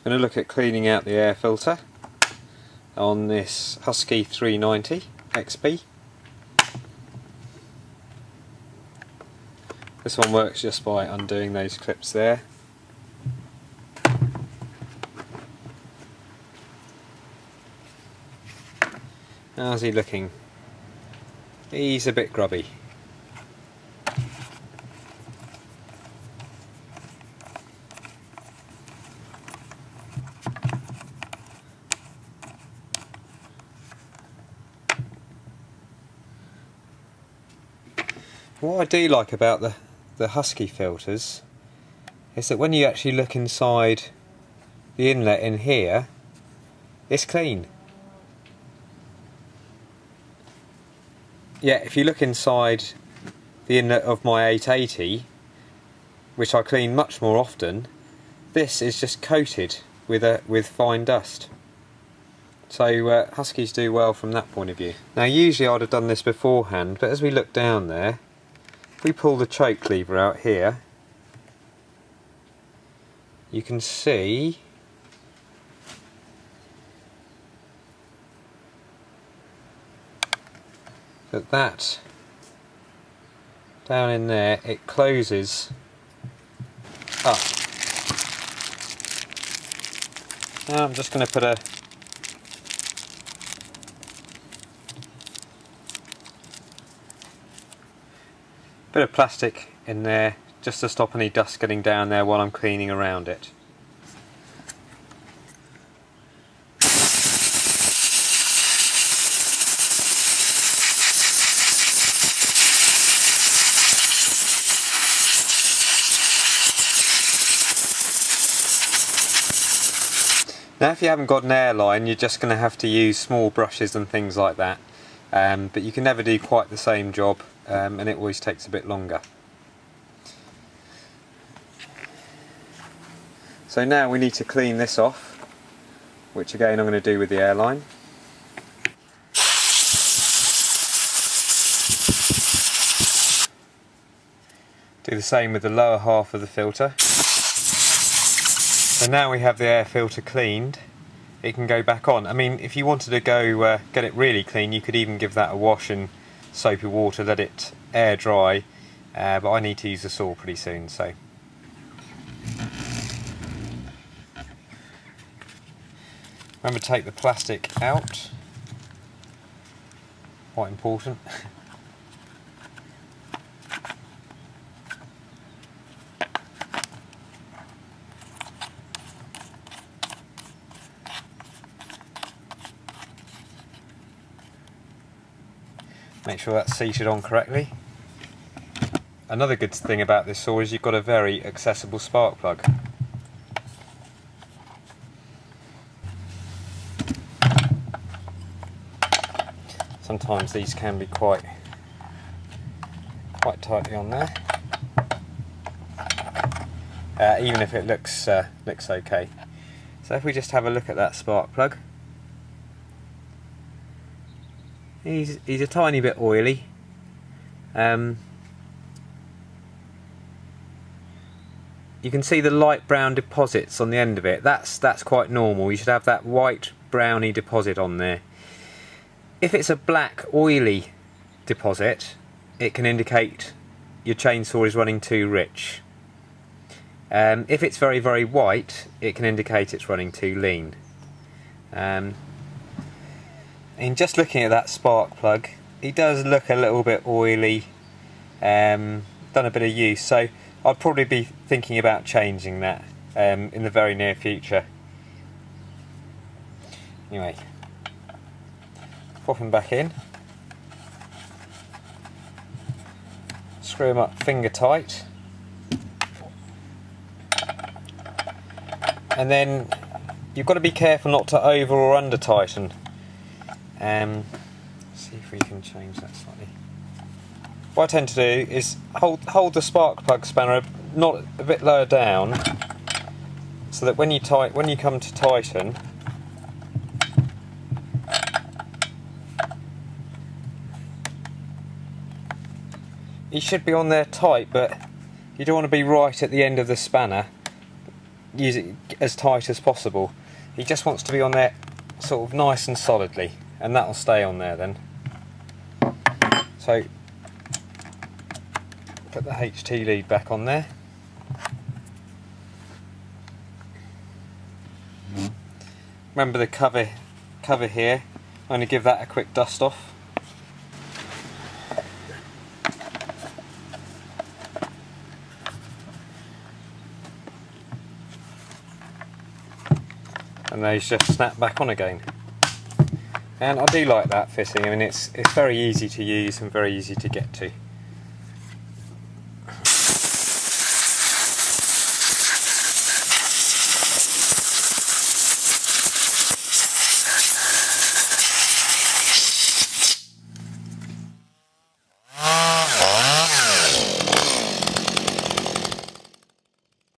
I'm going to look at cleaning out the air filter on this Husky 390 XP. This one works just by undoing those clips there. How's he looking? He's a bit grubby. What I do like about the Husky filters is that when you actually look inside the inlet in here, it's clean. Yeah, if you look inside the inlet of my 880, which I clean much more often, this is just coated with fine dust. So Huskies do well from that point of view. Now usually I'd have done this beforehand, but as we look down there, if we pull the choke lever out here, you can see that down in there, it closes up. Now I'm just going to put a bit of plastic in there just to stop any dust getting down there while I'm cleaning around it. Now if you haven't got an airline, you're just going to have to use small brushes and things like that, but you can never do quite the same job, and it always takes a bit longer. So now we need to clean this off, which again I'm going to do with the airline. Do the same with the lower half of the filter. So now we have the air filter cleaned, it can go back on. I mean, if you wanted to go get it really clean, you could even give that a wash in soapy water, let it air dry, but I need to use the saw pretty soon, so. Remember to take the plastic out, quite important. Make sure that's seated on correctly. Another good thing about this saw is you've got a very accessible spark plug. Sometimes these can be quite tightly on there, even if it looks okay. So if we just have a look at that spark plug, he's a tiny bit oily. You can see the light brown deposits on the end of it. That's quite normal. You should have that white browny deposit on there. If it's a black oily deposit, it can indicate your chainsaw is running too rich. If it's very, very white, it can indicate it's running too lean. And just looking at that spark plug, it does look a little bit oily, done a bit of use, so I'd probably be thinking about changing that in the very near future. Anyway, pop him back in, screw him up finger tight, and then you've got to be careful not to over or under tighten. See if we can change that slightly. What I tend to do is hold the spark plug spanner not a bit lower down, so that when you come to tighten, you should be on there tight, but you don't want to be right at the end of the spanner. use it as tight as possible. He just wants to be on there sort of nice and solidly, and that will stay on there then. So put the HT lead back on there. Remember the cover here, I'm going to give that a quick dust off. And those just snap back on again. And I do like that fitting. I mean, it's very easy to use and very easy to get to.